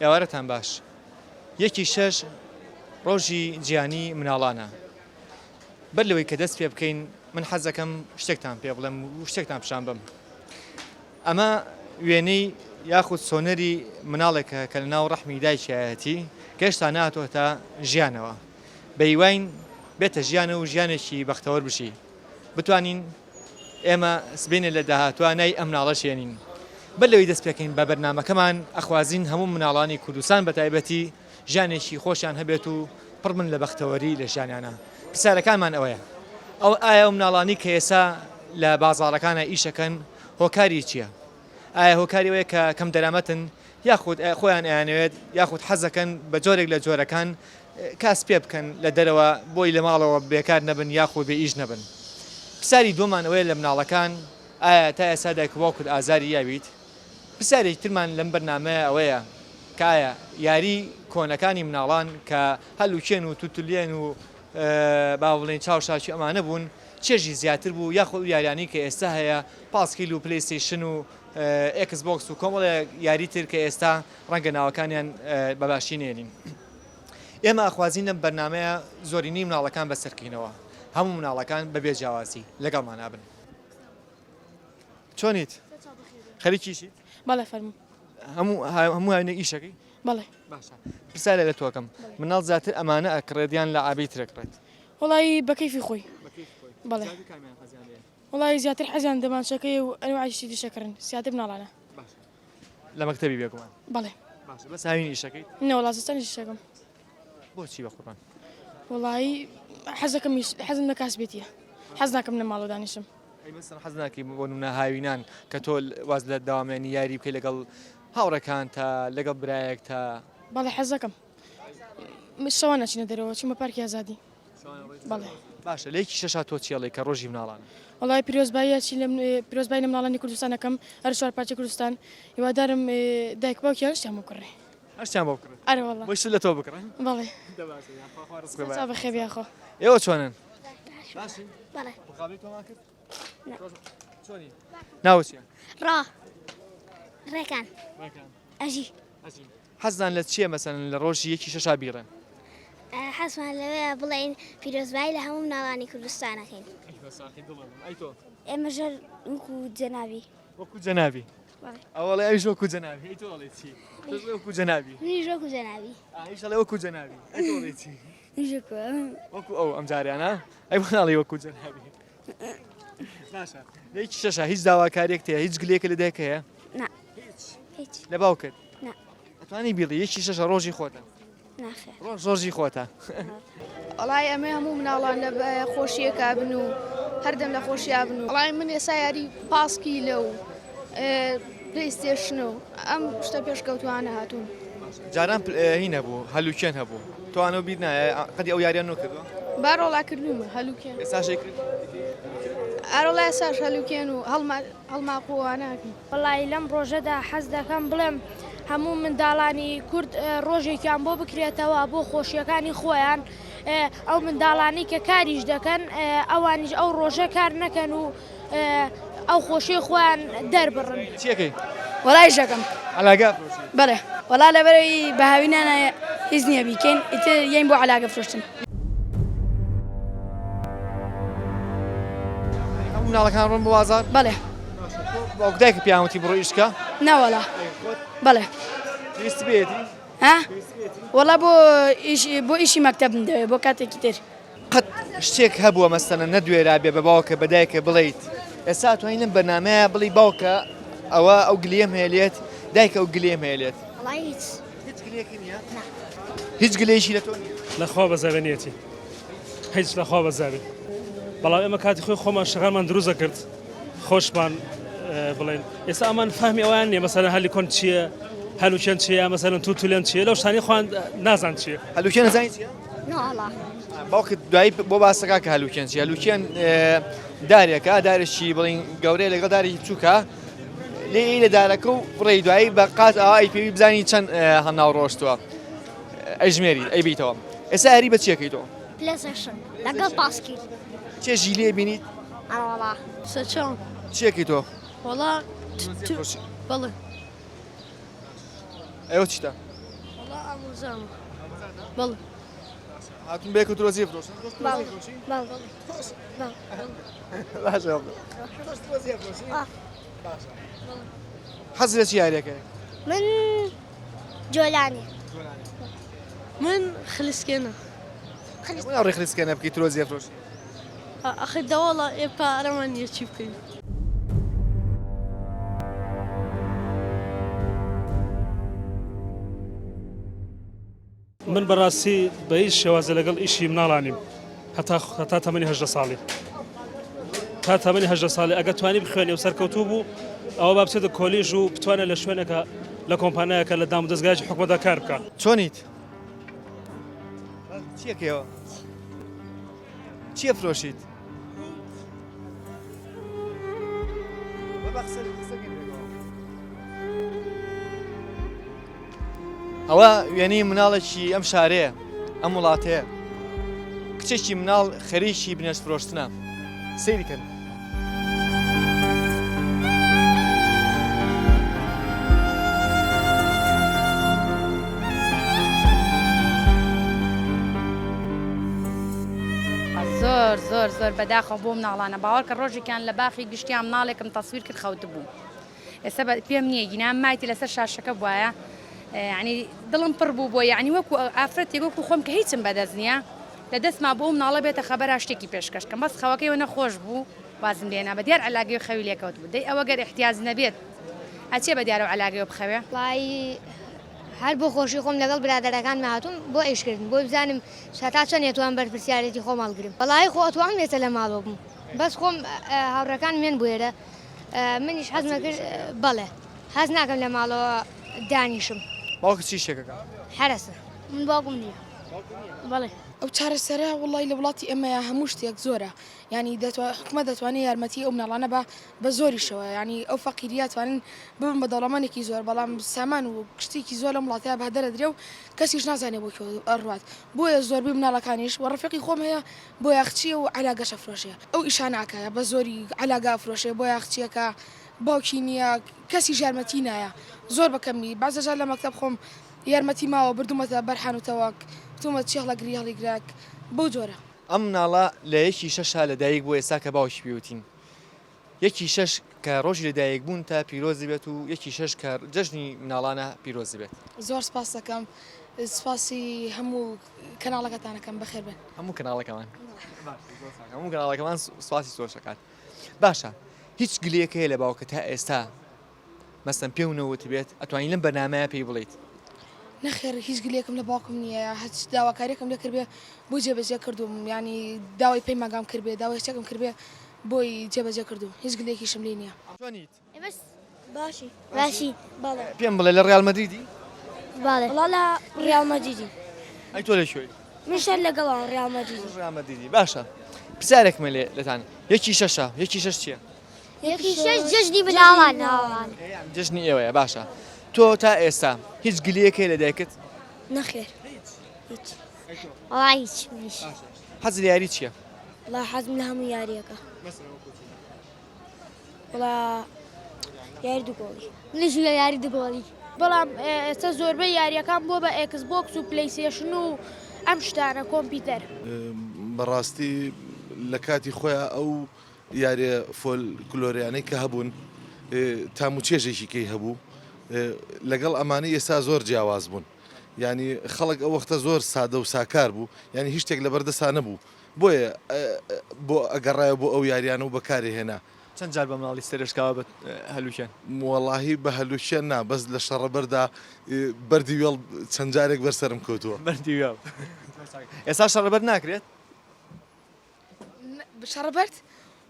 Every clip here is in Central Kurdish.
ئێوارەتان باش. یەکی شەش ڕۆژی جیانی مناڵانە. بەر لەوەی کە دەست پێ بکەین من حەز دەکەم شتێکتان پێ بڵێم و شتێکتان پیشان بم. ئەمە وێنەی یاخود سۆنەری مناڵێکە کە لە ناو ڕەحمی دایکایەتی کە هێشتا نهاتۆتە ژیانەوە. بەیواین بێتە ژیانە و ژیانێکی بەختەوەر بشی. بتوانین ئێمە سبینە لە داهاتوانای ئەم مناڵە شێنین. بەر لەوەی دەست پێکەین بە بەرنامەکەمان ئەخوازین هەموو مناڵانی کوردستان بە تایبەتی ژیانێکی خۆشیان هەبێت و پڕ من لە بەختەوەری لە ژیانیانە. پرسیارەکانمان ئەوەیە. ئەو ئایا مناڵانی کە ئێستا لە بازاڕەکانە ئیشەکەن هۆکاری چییە؟ ئایا هۆکاری ئەوەیە کە کەم دەرامەتن یاخود خۆیان ئەیانەوێت یاخود حەزەکەن بە جۆرێک لە جۆرەکان کاس پێ بکەن لە دەرەوە بۆی لە ماڵەوە بێکار نەبن یاخود بێ ئیش نەبن. پرسیاری دووەمان ئەوەیە لە مناڵەکان ئایا تا ئێستا دایکوباوکت ئازاری یاویت؟ پرسیارێکی ترمان لەم بەرنامەیە ئەوەیە کە ئایا یاری کۆنەکانی مناڵان کە هەلوکێن و توتولێن و با بڵێن چاوشاکی ئەمانە بوون چێژی زیاتر بوو یاخود یاریانی کە ئێستا هەیە پاسکیل و پلەیستیشن و ئێکسبۆکس و کۆمەڵە یاری تر کە ئێستا ڕەنگە ناوەکانیان بەباشی نێنین. ئێمە ئەخوازین لەم بەرنامەیە زۆرینەی مناڵەکان بەسەرکەینەوە. هەموو مناڵەکان بەبێ جیاوازی لەگەڵمان نابن. چۆنیت؟ خەریکیشیت؟ بەڵێ فەرموو. هەموو هاوینێک ئیشەکەی؟ بەڵێ. باشە. پرسیارێک لە تۆکەم. مناڵ زیاتر ئەمانە ئەکڕێت یان لە ئابەی ترەکڕێت؟ وڵی بە کەیفی خۆی. بەڵێ. وڵی زیاتر حەزیان دەمانچەکەی و ئەنواعیشی دیشەکردن زیاتر مناڵانە. لە مەکتەبی بێگومان؟ بەڵێ. باشە بەس هاوین ئیشەکەیت؟ نەوەڵا زستانی ئیشەکەم. بۆچی بەقوربان؟ وڵی حەزم لە کاسبێتیە. حەز ناکەم لە ماڵەوە دانیشم. ئەی مەسەڵەن حەز ناکەی بۆ نمونە هاوینان کە تۆ واز لە داوامێنی یاری بکەی لەگەڵ هاوڕەکان تا لەگەڵ برایەک تا بەڵێ حەز دەکەم. شەوە نەچینە دەرەوە چوومە پارکی ئازادی. بەڵێ. باشە لە یەکی شەشا تۆ چیەڵێ کە ڕۆژی مناڵانە؟ وڵی پیرۆزبایی لە مناڵانی کوردستانەکەم هەر چوار پارچە کوردستان هیوادارم دایک باوکی هەشتیان بکڕێ. هەشتیان بۆ بکڕێ؟ ئەرە وەڵا. بۆی لە تۆ بکڕێن؟ بەڵێ. چا بەخێر بیاخۆ. ئێوە چۆنن؟ باشن؟ بەڵێ. مقابلەی تۆمان کرد؟ چۆنی؟ ناوت چییە؟ ڕا. ڕێکان. ئەژی. حەزتان لە چییە مەسەلەن لە ڕۆژی یەکی شەشا بیڕێن؟ حەزمان لەوەیە بڵێین پیرۆزبایی لە هەموو مناڵانی کوردستانەکەین. ئێمە ژەر وەکو جەنابی. وەکو جەنابی؟ ئەوڵێ ئەویش وەکو جەنابی. ئەی تۆ ئەڵێ چی؟ تۆش وەکو جەنابی؟ منیش وەکو جەنابی. ئیش ئەڵێ وەکو جەنابی. ئەی تۆ ئەڵێ چی؟ منیش وەکو ئەو ئەم جاریانە؟ ئەی بۆ ناڵێ وەکو جەنابی. باشە. لە یەکی شەشا هیچ داواکاریەک تەیە هیچ گلەیەکە لە دایک هەیە؟ نا. هیچ. لە باوکت؟ نا. ئەتوانی بیڵی یەکی شەشە ڕۆژی خۆتە؟ ناخێر. ڕۆژی خۆتە. وڵای ئەمە هەموو مناڵان لە خۆشیەکە بن و هەردەم لە خۆشییا بن و وڵای من ئێستا یاری پاسکی لە و پلەیستێشنە و ئەم شتە پێشکەوتوانە هاتوون. جاران هین هەبوو هەلوکێن هەبوو تۆوانەوە بیر نایە قەدی ئەو یاریان نەکردووە؟ بارۆڵا کردومە هەلوکێن. ئێستاشەی کرد؟ ئارۆڵا ئێستاش هەلوکێن و هەڵماقۆواناکەین. وڵی لەم ڕۆژەدا حەز دەکەم بڵێم هەموو منداڵانی کورد ڕۆژێکیان بۆ بکرێتەوە بۆ خۆشیەکانی خۆیان ئەو منداڵانی کە کاریش دەکەن ئەوانیش ئەو ڕۆژە کار نەکەن و ئەو خۆشی خۆیان دەربڕن. چیەکەی؟ وڵای ژەکەم. عەلاگا بەڵێ وەڵا لەبەرەوەی بەهاوینانە هیچ نییە بیکەین ئیتر یەین بۆ عەلاگە فرۆشتن. هەموو مناڵەکان ڕۆن بۆ بازاڕ؟ بەڵێ. باوک دایکت پیاوەتی بڕۆ ئیشکە؟ نەوەڵا. بەڵێ. پێویستی بێتی؟ ها؟ وەڵا بۆ ئیشی مەکتەبم دەوێت بۆ کاتێکی تر. قەت شتێک هەبووە مەسەلەن نەدوێرا بێ بە باوکە بە دایکە بڵێیت ئێستا توانین لەم بەرنامەیە بڵی باوکە ئەوە ئەو گلێم هێلێت دایکە ئەو گلێم هێلێت. وڵای هیچ. هیچ گلەیەکی نییە؟ هیچ گلەیەکی لە تۆ نییە؟ لەخوا بەزارێنێتی هیچ لەخوا بەزارێت. بەڵام ئێمە کاتی خۆی خۆمان شەغالمان دروستە کرد خۆشمان بڵێن ئێستا ئەمان فەهمی ئەویان نییە مەسەلەن هەلیکۆن چییە هەلوکێن چییە مەسەلەن توتولێن چییە لەو شتانی خۆیان نازان چییە. هەلوکێن نەزانی چییە؟ نەوەڵا. باوکت دوایی بۆ باسەکە کە هەلوکێن چییە؟ هەلوکێن دارێکە دارێکی بڵین گەورەیە لەگەڵ دارێکی بچووکە لێ لە دارەکە و بڕێی دوایی بە قات ئەوە ئەی پێوی بزانی چەند هەناو ڕۆشتووە ئەژمێری ئەی بیتەوە. ئێستا یاری بە چیەکەی تۆ؟ پلەیستێشن لەگەڵ پاسکیل. چێژی لێ بینیت؟ ئەوەڵا. سەچۆن. چیەکەی تۆ؟ وەڵا بەڵێ. ئێوە چیتە؟ بەڵێ هاتون بێک و درۆزی فرۆشن باشە حەز لە چی یاریەکەی من جۆلانی من خلیسکێنە ڕێ خلیسکێنە بکەیت درۆزی فرۆشی ئەخی داوەڵە ئێپا ئەرەمان نییە چی بکەین من بەڕاستی بە هیچ شێوازە لەگەڵ ئیشی مناڵانیم هەتا تەمەنی 18 ساڵی تا تەمەنی 18 ساڵی ئەگە توانی بخوێنێ و سەرکەوتوو بوو ئەوە با بچێتە کۆلیژ و بتوانێت لە شوێنێکە لە کۆمپانیایەکە لە دام و دەستگایکی حکومەتدا کار بکات. چۆنیت؟ چیەکەوە؟ چیە فرۆشیت؟ ئەوە وێنەی مناڵێکی ئەم شارەیە ئەم وڵاتەیە کچێکی مناڵ خەریکی بنێش فرۆشتنە سەیریکەن. زۆر بەداخە بۆ مناڵانە باوەڕکە ڕۆژێکیان لە باخی گشتیان مناڵێکم تەسویر کرد خەوت بوو ئێستا پێم نییە گینان مایتی لەسەر شاشەکە بواە ینی دڵم پڕ بوو بۆ یعنی وەکو ئافرەتێک وەکو خۆم کە هیچم بەدەست نییە لە دەستما بۆ مناڵە بێتە خەبەر شتێکی پێشکەشکەم بەس خەوەکەیەوە نەخۆش بوو وازم لێنا بە دیار علاگەی خەوی لێکەوت بوو دەی ئەوە گەر احتیاج نەبێت ئەچێ بە دیارە و علاگەیەوە بخەوێ وای هەر بۆ خۆشی خۆم لەگەڵ برادەرەکان هاتوون بۆ ئیشکردن بۆ بزانم شتا چۆن نێتوان بەرپرسیارەتی خۆم هەڵگرم بەڵای خۆ ئەتوان بێتە لە ماڵەوە بووم بەس خۆم هاوڕەکان مێن بوێرە منیش حەزمە کرد بەڵێ حەز ناکەم لە ماڵەوە دانیشم باوکە چی شتێکەکە؟ هەرەسە من باوکم نییە بەڵێ ئەو چارەسەرە وڵی لە وڵاتی ئەمەیە هەموو شتێک زۆرە ینی حکومەت دەتوانێت یارمەتی ئەو مناڵانە بە زۆریشەوە ینی ئەو فەقیریە توانن ببن بە دەوڵەمەندێکی زۆر بەڵام سامان و کشتێکی زۆر لە وڵاتەیە بە دەرەدرێ و کەسیش نازانێت بۆ ئەڕوات بۆیە زۆربەی مناڵەکانیش وە ڕفیقی خۆم هەیە بۆ یاخچیە و علاگەشە فرۆشەیە ئەو ئیشاناکایە بە زۆری علاگا فرۆشێ بۆ یاخچیەکە باوکی نییە کەسی یارمەتی نایە زۆر بەکەمی بازەجار لە مەکتەب خۆم یارمەتی ماوە بردومەتە بەرحان و تەواک تومە چێخ لە گری هەڵیگراک بۆ جۆرە ئەم مناڵە لە یەکی شەشا لەدایک بۆ ئێستا کە باوکی پێوتین یەکی شەش کە ڕۆژی لەدایک بوون تا پیرۆزی بێت و یەکی شەش کە جەژنی مناڵانە پیرۆزی بێت زۆر سپاس دەکەم سپاسی هەموو کەناڵەکەتانەکەم بەخێر بن هەموو کەناڵەکەمان هەموو کەناڵەکەمان سواسی زۆر شکات باشە هیچ گلەیەک هەیە لە باوکە تا ئێستا مەسەن پێ نەوت بێت ئەتوانین لەم بەنامەیە پێی بڵیت نەخێر هیچ گلێکم لە باوکم نییە هەچ داواکاریەکەم لێ کردبێ بۆ جێبەجێ کردوم ینی داوای پێی ماگام کردبێ داوای شتێکم کردبێ بۆی جێبەجێ کردو هیچ گلێکیشم لێ نییە باشی بەڵێ پێم بڵێ لە ڕیال مەدریدی بەڵێ وڵا ڕیال مەجیدی ئەی تۆ لەکوێی من شەر لەگەڵان ڕیال مەجیدی ڕیال مەدریدی باشە پرسیارێکمە لێ لەتان یەکی شەشە یەکی شەش چییە؟ یەکی شەش جەژنی مناڵان جژنی ئێوەیە باشە تۆ تا ئێستا هیچ گلەیەک هەیە لە دایکت؟ نەخێر وڵای هیچ منیش حەز لە یاری چییە؟ وڵا حەزم لە هەموو یاریەکە وڵا یاری دووگۆڵی منیش لە یاری دووگۆڵی بەڵام ئێستا زۆربەی یاریەکان بۆ بە ئێکس بۆکس و پلەیسێشن و ئەم شتانە کۆمپیوتەر بەڕاستی لە کاتی خۆیان ئەو یاریە فۆلکلۆریانەی کە هەبوون تام و چێژێکی کەی هەبوو لەگەڵ ئەمانەی ئێستا زۆر جیاواز بوون ینی خەڵک ئەو وەختە زۆر سادە و ساکار بوو ینی هیچ شتێک لە بەردەسا نەبوو بۆیە بۆ ئەگەڕایە بۆ ئەو یاریانە و بەکاری هێنا چەند جار بە مناڵی سەرشکاوە بە هەلوکێن وەڵاهی بە هەلوکێن نا بەس لە شەڕەبەردا بەردی وێڵ چەند جارێک بەرسەرم کەوتووە بەردی وێڵ ئێستا شەڕەبەر ناکرێت شەڕەبەرد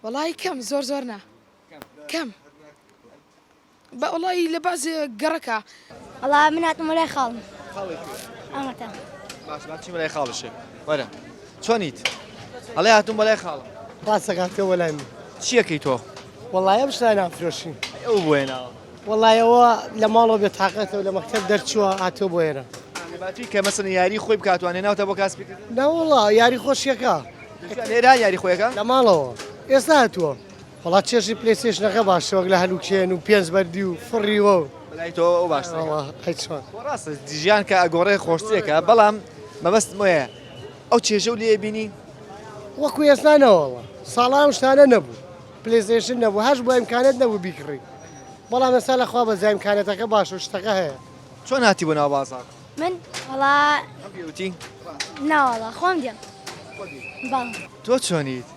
وەڵی کەم زۆر نا کەم بە وڵی لە باز گەڕەکە وڵا من هاتم لای خاڵم ئەمەتە باش بەلای خاڵشێ وەرە چۆنیت ئەڵێ هاتووم بەلای خاڵم ڕاستەکاتەوە لای من چیەکەی تۆ؟ وەڵایە شتای نافرۆشین ئەو بۆێناوە وەڵایەوە لە ماڵەوە بێت تااقەتەوە لە مەکتەب دەرچووە هاتۆ بۆ ئێرە باتی کە مەسن یاری خۆی بکاتوانێ ناوتە بۆ کاسپی نەوەڵا یاری خۆشیەکە لێرا یاری خۆیەکە لە ماڵەوە ئێستا هاتووە وڵات چێژی پلەیستێشنەکە باشەوەک لە هەلوکێن و پێنج بەردی و فڕیوە و بەلای تۆ ئەو باشترە هیچ چۆن ڕاستە ژیان کە ئەگۆڕێ خۆشتێکە بەڵام مەبەست وەیە ئەو چێژە و لێ بینی وەکو ئێستانەوەڵە ساڵام شتانە نەبوو پلێستێشن نەبوو هەش بۆ ئیمکانێت نەبوو بیکڕی بەڵام ئێستا لەخوا بەزای ئیمکانێتەکە باش و شتەکە هەیە چۆن هاتی بۆ ناو بازار من وڵا پێوتی ناوەڵا خۆم دێم باڵ تۆ چۆنیت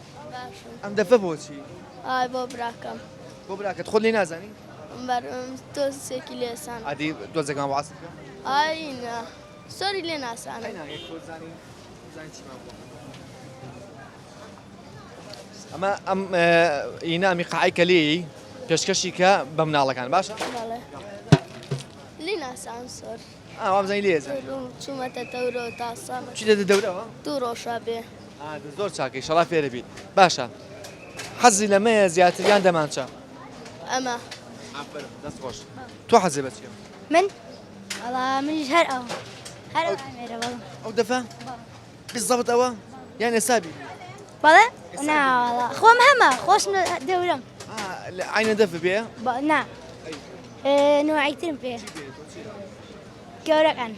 ئەم دەفە بۆچی ئای بۆ براکەم بۆ براکەت خۆ لێ نازانی تۆسێکی لێسان عادی دۆزەکان واست ئاینە سۆری لێ ناسانە ئەمە ئەم ئینامی قعیکە لێی پێشکەشی کە بە مناڵەکان باشە لی ناسان سۆر وابزانانی لێزە چوومەتە تەورۆ تاسان چی دەدە دەورەوە دوو ڕۆژە بێ زۆر چاکەی شەڵا فێرە بیت باشە حەزی لەمەیە زیاتریان دەمانچە ئەمە دەست خۆش تۆ حەزی بە چیە من وڵا منیش هەر ئەو هەر ئەمێرە بەڵم ئەو دەفە بالضبط ئەوە یان ئێسابی بەڵێ ناوەڵا خۆم هەمە خۆشم دەورم عینە دەفە بێ نا نوعیترم پێ گەورەکان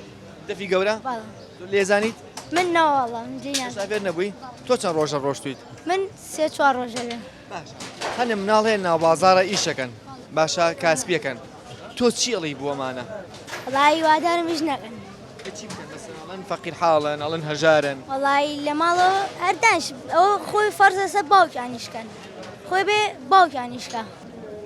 دەفی گەورە بەڵێ لێزانیت من ناوەڵا جیان سافێر نەبووی تۆ چەند ڕۆژە ڕۆشتویت من سێ چوار ڕۆژە بێ هەنێ مناڵ هەیە ناو بازارە ئیشەکەن باشە کاسپیەکەن تۆ چیڵی بووەمانە وڵی وادارم هیچ نەکەن ئەڵەن فەقیر حاڵن ئەڵەن هەژارن وڵی لە ماڵەوە هەردانش ئەوە خۆی فەرزەسە باوکیانیشکەن خۆی بێ باوکیانیشکە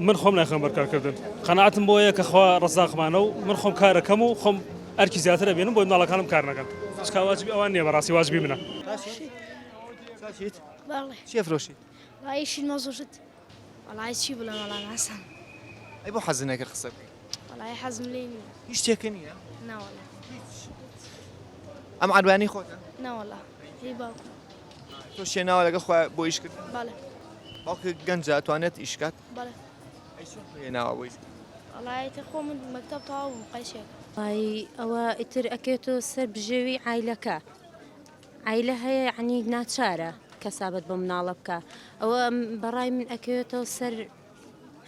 من خۆم ناخەم بەرکارکردن قەنەعەتم بۆیە کە خوا ڕزاقمانە و من خۆم کارەکەم و خۆم ئەرکی زیاتر ئەبێنم بۆی منداڵەکانم کار نەکەن چکا واجبی ئەوان نییە بەڕاستی واجبی منە بەڵێ چی ئەفرۆشیت ڕایشی نۆزۆشت وڵای چی بڵێ وەڵا ناسان ئەی بۆ حەزی نەکرد قسە بکەی وڵای حەزم لێ نییە هیچ شتێکە نییە ناوەڵا ئەم عادوانی خۆتە ناوەڵا هی باوکم تۆ شێناوە لەگەڵ خۆ بۆ ئیش کرد بەڵێ باوکە گەنجە توانێت ئیشکات بەڵێ ناوە بووی وڵای تە خۆ من مەکتەب تەواو قەیشێک ئەوە ئیتر ئەکێتەوە سەر بژێوی عیلەکە عیلە هەیە عنی ناچارە کەسابەت بە مناڵە بکە ئەوە بەڕای من ئەکەوێتەوە سەر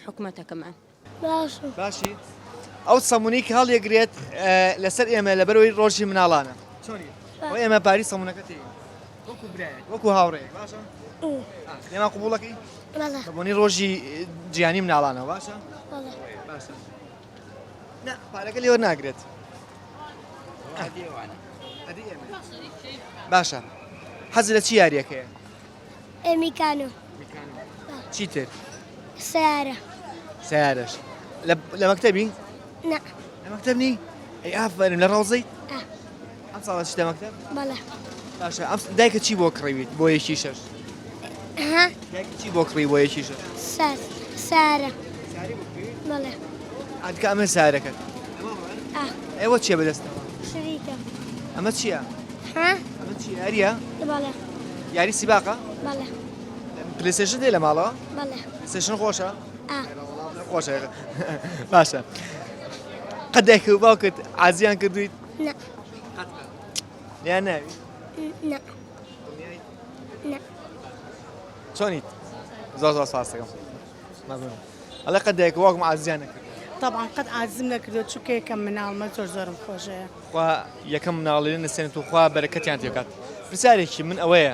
حکوومەتەکەمان باشی ئەو سەمونی کە هەڵیەگرێت لەسەر ئێمە لەبەرەوەی ڕۆژی مناڵانە ئەو ئێمە پاری سەمونەکە تێ وەکو برایەک وەکو هاوڕێک باشە لێما قوبوڵەکەی بۆنی ڕۆژی جیانی مناڵانەوە باشە باشە پارەکە لێوە ناگرێت باشە حەز لە چی یاریەکەیە ئەمیکانو چی تر سیارە سیارەش لە مەکتەبی نا لە مەکتەبنی ئەی ئافرین لە ڕۆزەی ئەم ساڵە چی لە مەکتەب بەڵێ باشە دایکە چی بۆ کڕیویت بۆ یەکی شەش دایکە چی بۆ کڕی بۆ یەکی شەش سارە بەڵێ ئەدکە ئەمە سارەکەت ئێوە چیە بەدەستەوە شریکە ئەمە چییە ئەمە چی یاریە بەڵێ یاری سیباقە بەڵێ پلیستێشن دێ لە ماڵەوە بەڵێ پلیستێشن خۆشە خۆشە باشە قەت دایکە و باوکت عازیان کردویت نا لیان ناوی نا نا چۆنیت زۆر زۆر سپاس دەکەم ئەڵێ قەت دایکە باوکم عازیان نەکرد طبعا قەت عازم نەکردو چونکە یەکەم مناڵمە زۆر زۆرم خۆشەیە خوا یەکەم مناڵی نەسێنێت و خوا بەرەکەتیان تێکات پرسیارێکی من ئەوەیە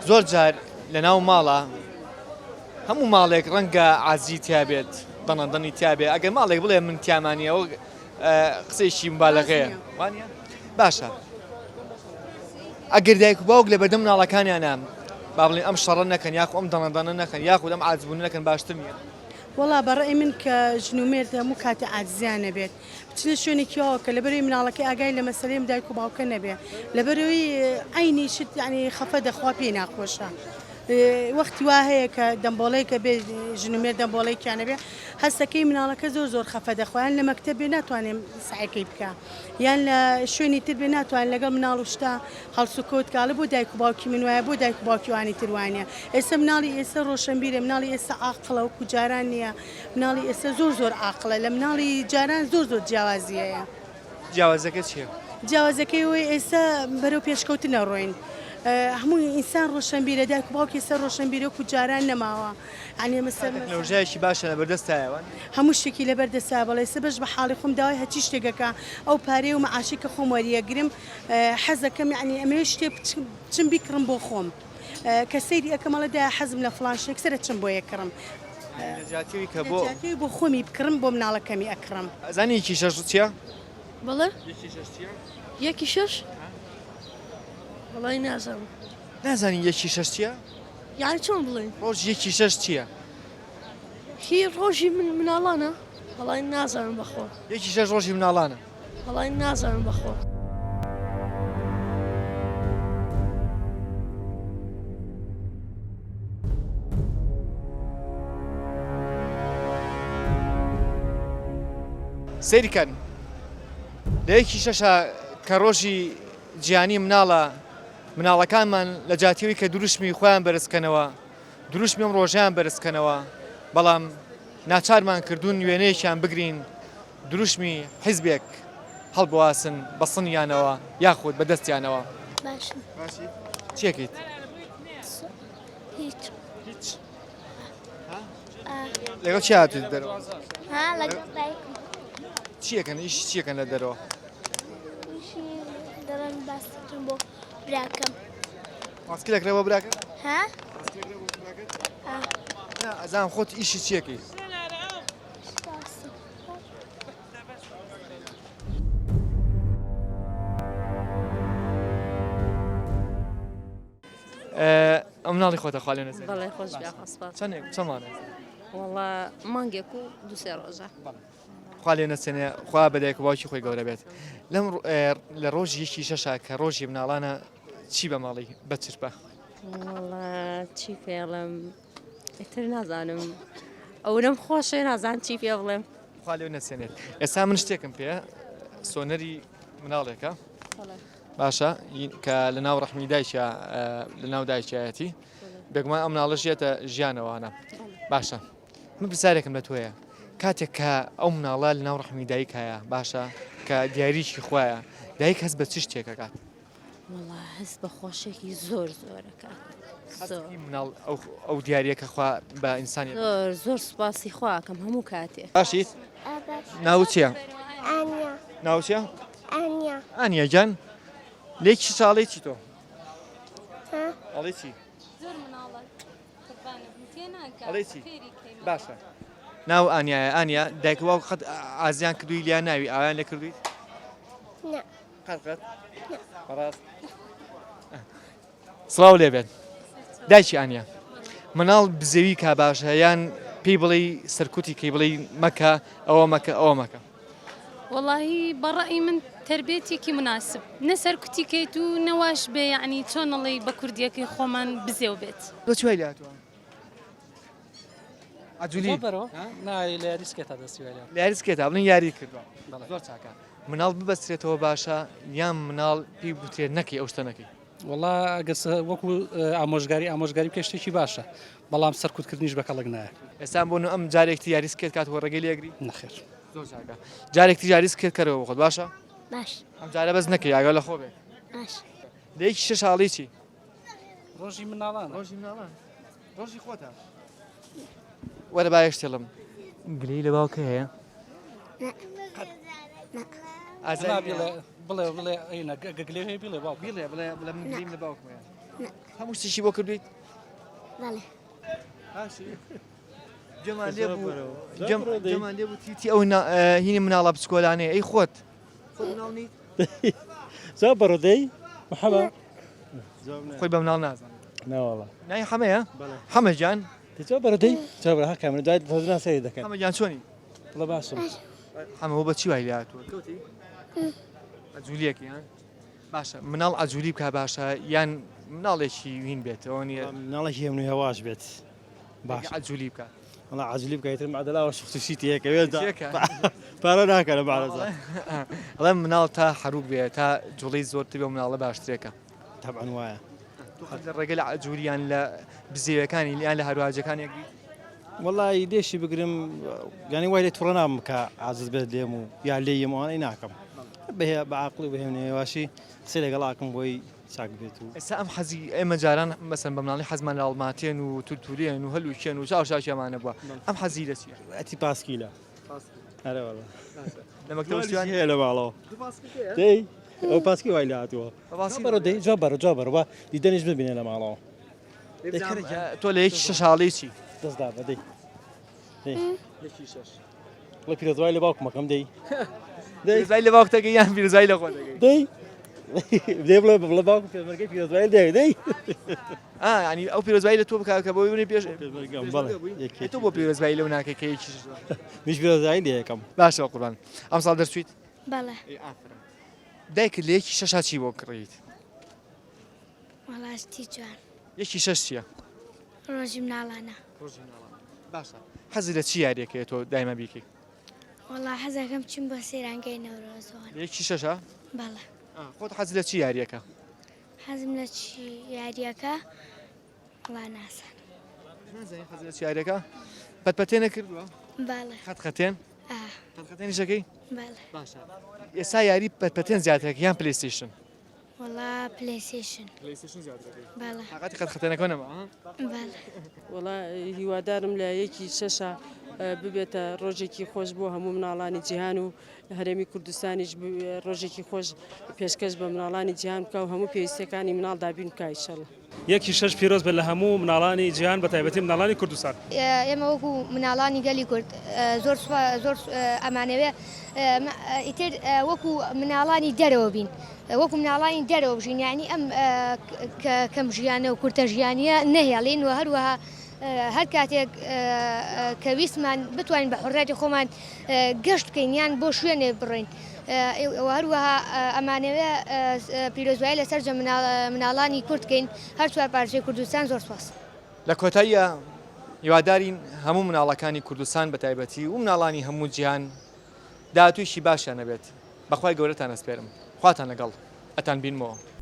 زۆر جار لە ناو ماڵە هەموو ماڵێک ڕەنگە عازی تیابێت دەنەدەنی تیابێت ئەگەر ماڵێک بڵێ من تیامانیەوە قسەیشی مبالەغەیە وانە باشە ئەگەر دایک و باوک لە بەردەم مناڵەکانیانە با بڵێن ئەم شەڕە نەکەن یاخو ئەم دەنەدەنە نەکەن یاخود ئەم عازبوون نەکەن باشتر نیە وڵا بەڕێی من کە ژنومێر هەموو کاتی عاجزیانە بێت بچنە شوێنێکیەوە کە لەبەرەوەی مناڵەکەی ئاگای لە مەسەلەی دایک و باوکە نەبێ لەبەرەوەی ئەینی شت ینی خەفە دەخوا پێی ناخۆشە وەختی وا هەیە کە دەمبۆڵەی کە بێ ژنومێر دەمبۆڵەیەکیانە بێ هەستەکەی مناڵەکە زۆر زۆر خەفە دەخوایان لە مەکتەب بێ ناتوانێت سعیەکەی بکە یان لە شوێنی تر بێ ناتوانین لەگەڵ مناڵ و شتا هەڵسوکۆت کاڵە بۆ دایک و باوکی من وایە بۆ دایک و باوکیوانی تروانە ئێستا مناڵی ئێستا ڕۆشنبیرە مناڵی ئێستا عاقڵە و کوجاران نییە مناڵی ئێستا زۆر زۆر عاقڵە لە مناڵی جاران زۆر زۆر جیاوازیەیە جیاوازەکە چییە؟ جیاوازەکەی وی ئێستا بەرەو پێشکەوتنە ڕۆین هەموو ئینسان ڕۆشنبیرە دایک و باوکی سەر ڕۆشنبیرە و جاران نەماوە عنی مەسەر تەکنۆلۆژیایەکی باشە لە بەردەستایەوە هەموو شتێکی لەبەر دەسا بەڵێ سبەش بە حاڵی خۆم داوای هەچی شتێکەکە ئەو پارەی و مەعاشی کە خۆم وەریەگرم حەزەکەم یعنی ئەمێ شتێ بچم بیکڕم بۆ خۆم کە سەیری ئەەکەمەڵەدا حەزم لە فڵان شتێک سەرە چم بۆ یەکڕم نەجاتیەوەی کە بۆ خۆمی بکڕم بۆ مناڵەکەمی ئەکڕم ئەزانی یەکی شەش چییە؟ بەڵێ یەکی شەش چییە؟ یەکی شەش وڵی نازانم نازانی یەکی شەش چییە؟ یعنی چۆن بڵێ ڕۆژ یەکی شەش چییە؟ هی ڕۆژی مناڵانە وڵی نازانم بەخۆ یەکی شەش ڕۆژی مناڵانە وڵی نازانم بەخۆ سەیریکەن لە یەکی شەشە کە ڕۆژی جیهانی مناڵەکانمان لە جاتیەوەی کە دروشمی خۆیان بەرزکەنەوە دروشمی ئەم ڕۆژیان بەرزکەنەوە بەڵام ناچارمان کردوون وێنەیەکیان بگرین دروشمی حیزبێک هەڵبواسن بە سنیانەوە یاخود بە دەستیانەوە باشی چیەکەیت؟ هیچ لەگەڵ چی هاتوویت دەرەوە؟ ها لەگەڵ دایکم چیەکەن ئیش چیەکەن لە دەرەوە؟ ئیشی دەڕۆن باسکردن بۆ براکەم ماسکی لەکرێەوە براکە؟ ها ئەزان خۆت ئیشی چیەکەی؟ ئەم مناڵی خۆتە خاڵێنە بەڵێ خۆش بێخەسپات چەمانە؟ وڵا مانگێک و دوسێ ڕۆژە خوا لێ نەچێنێ خوا بەدایک و باوکی خۆی گەورە بێت لەم لە ڕۆژی یەکی شەشە کە ڕۆژی مناڵانە چی بە ماڵی بەچرپە؟ وڵا چی پێڵم ئیتر نازانم ئەوەم خۆشێ نازان چی پێ بڵێم خوا لێ نەچێنێت ئێستا من شتێکم پێ سۆنەری مناڵێکە باشە کە لە ناو ڕەحمی دایکە لە ناو دایکایەتی بێگومان ئەم مناڵە ژێتە ژیانەوەانە باشە من پرسیارێکم لە تۆیە کاتێک کە ئەو مناڵە لە ناو ڕەحمی دایک هەیە باشە کە دیاریکی خۆیە دایک هەست بە چ شتێکەکات؟ وڵا هەست بە خۆشێکی زۆر زۆرەکە مناڵ ئەو دیارەکە خوا بە ئینسانی زۆر سوپاسی خواکەم هەموو کاتێ باشیت؟ ناو چییە؟ ئانیا ناو چییە؟ ئانیا ئانیا جان لێکی ساڵی چی تۆ؟ ئەڵێ چی؟ ئەڵێ چی؟ باشە ناو ئانیایە ئانیا دایکەوە قەت ئازیان کردووی لیان ناوی ئاویان لێ کردویت؟ قەت بەڕاست سڵاو لێ بێت دایکی ئانیا مناڵ بزەوی کا باشە یان پێی بڵێ سەرکوتی کەی بڵێ مەکە ئەوە مەکە ئەوە مەکە والله بەڕای من تربێتێکی مناسب نە سەرکوتیکەیت و نەواش بێ یعنی چۆنەڵی بە کوردیەکەی خۆمان بزێو بێت بۆ چوای لاتوە؟ عجولی یاریسکێتە بڵین یاری کردووە زۆر چاکە مناڵ ببەسترێتەوە باشە یان مناڵ پێی بوترێت نەکەی ئەو شتە نەکەی وڵا ئەگەر وەکو ئامۆژگاری پێشتێکی باشە بەڵام سەرکوتکردنیش بەکەڵک نایە ئێستا بۆ ئەم جارێکتی یاریسکێت کاتەوە ڕێگەی لێگری نەخێر زۆر چاکە جارێکتی یاریسکێت کەرەوە خۆت باشە؟ باش ئەم جارە بەس نەکەی ئاگە لە خۆ بێ باش لەیەکی شەش حاڵی چی؟ ڕۆژی مناڵان ڕۆژی خۆتە وەرە با یەکشتێڵم گلەی لە باوکە هەیە؟ بڵێ بڵێ گەگلێ هەیە بڵێ باوک بڵێ من گلیم لە باوکم هەیە هەموو شتێکی بۆ کردویت؟ بەڵێ جەمان لێ بوو تیتی ئەو هینی مناڵە بچکۆلانەیە ئەی خۆت مناڵ نیت؟ زۆر بەڕۆدەی محەمە خۆی بە مناڵ نازانێت ناوەڵە نای حەمەیە؟ حەمە جان زۆر بەڕۆدەی زۆر بەرە هەکە من دوای تەزنا سەیری دەکەن حەمە جان چۆنی؟ بڵە باشم حەمە بۆ بەچی وای لێ هاتووە؟ کەوتی؟ ئەجوولیەکی هەن؟ باشە مناڵ ئەجوولی بکە باشە یان مناڵێکی وین بێت ئەوە نیە مناڵێکی هەمنووی هەواش بێت باش ئەجوولی بکە وڵا عەجوولی بکەیتر معدەلاوە شخصیتی هەیەکەوێت پارە ناکەنە بەعرەزە ئەڵێ مناڵ تا حەروک بێت تا جوڵەی زۆرتر بێ مناڵە باشترێکە تەبعەن وایە لە ڕێگە لە ئەجووریان لە بزێوەکانی یان لە هەروواجەکانێکی وەڵی دێشی بگرم یانی وای لێ تووڕە نام کە عازز بێت لێم و یا لێ یەمەوانەی ناکەم به بعقل وبهمني واشي سيلي قلاكم بوي ساق بيتو ئێستا ئەم حەزی ئێمە جاران مەسەن بە مناڵی حەزمان لە ئەڵماتێن و تولتولێن و هەلوکێن و شاشاشەمانە بووە ئەم حەزی لە چیە؟ اتي باسكيلا هلا والله لە مەکتەبەوە هلا والله دي او باسكي وايلا تو جبر دي جبر و ديدنيش ببين لا مالو تۆ لە یەکی شەش هاڵی چی؟ دز دابا دي یەکی شەش والله في رزواي باكم كم دي پیرۆزبای لە باوکتەکە یان پیرۆزبای لە خۆ دەگەی؟ دي بدي بلا باكم في مرقي في رزواي دي ینی ئەو پیرۆزبای لە تۆ بکات کە بۆ ببینی پێش تۆ بۆ پیرۆزبای لەو ناکەی کە یەکی شەش مش في رزواي دي كم باشە قوربان ئەم ساڵ دەرچویت؟ بەڵێ دایکت لە یەکی شەش چی بۆ کڕیت؟ وەڵاستی جوان یەکی شەش چییە؟ ڕۆژی مناڵانە باشە حەزی لە چی یاریەکەی تۆ دایمە بیکەی؟ وەڵا حەزەکەم چیم بۆ سەیرانگەی نەورۆزۆن یەکی شەشە؟ بەڵێ خۆت حەزی لە چی یاریەکە؟ حەزم لە چی یاریەکە وڵا ناسان نازانین حەزی لە چی یاریەکە؟ پەتپەتێن نەکردووە؟ بەڵێ خەتخەتێن؟ خەتخەتێنیشەکەی؟ بەڵێ باشە ئێستا یاری پەتپەتێن زیاترەکە یان پلەیستیشن؟ وەڵا پلەیستیشن بەڵێ تاقاتی خەتخەتێنەکە نەما؟ بەڵێ وەڵا هیوادارم لە یەکی شەشە ببێتە ڕۆژێکی خۆش بۆ هەموو مناڵانی جیهان و هەرێمی کوردستانیش ڕۆژێکی خۆش پێشکەش بە مناڵانی جیهان بکە و هەموو پێویستەکانی مناڵ دابین بکە ئینشەڵڵا. یەکی شەش پیرۆز بێت لە هەموو مناڵانی جیهان بە تایبەتی مناڵانی کوردستان. ئێمە وەکو مناڵانی گەلی کورد زۆر ئەمانەوێ ئیتر وەکو مناڵانی دەرەوە بین وەکو مناڵانی دەرەوە بژین یعنی ئەم کەم ژیانە و کورتە ژیانیە نەهێڵین و هەروەها هەر کاتێک کە ویسمان بتوانین بە حڕەتی خۆمان گەشت بکەین بۆ شوێنێ بڕین هەروەها ئەمانەوێ پیرۆزبایی لەسەر مناڵانی کورتکەین هەر چوار پارچەی کوردستان زۆر سپاس. لە کۆتاییە هیوادارین هەموو مناڵەکانی کوردستان بە تایبەتی و مناڵانی هەموو جیهان داهاتوویشی باشیان نەبێت بەخوای گەورەتان ئەسپێرم خواتان لەگەڵ ئەتان بینمەوە.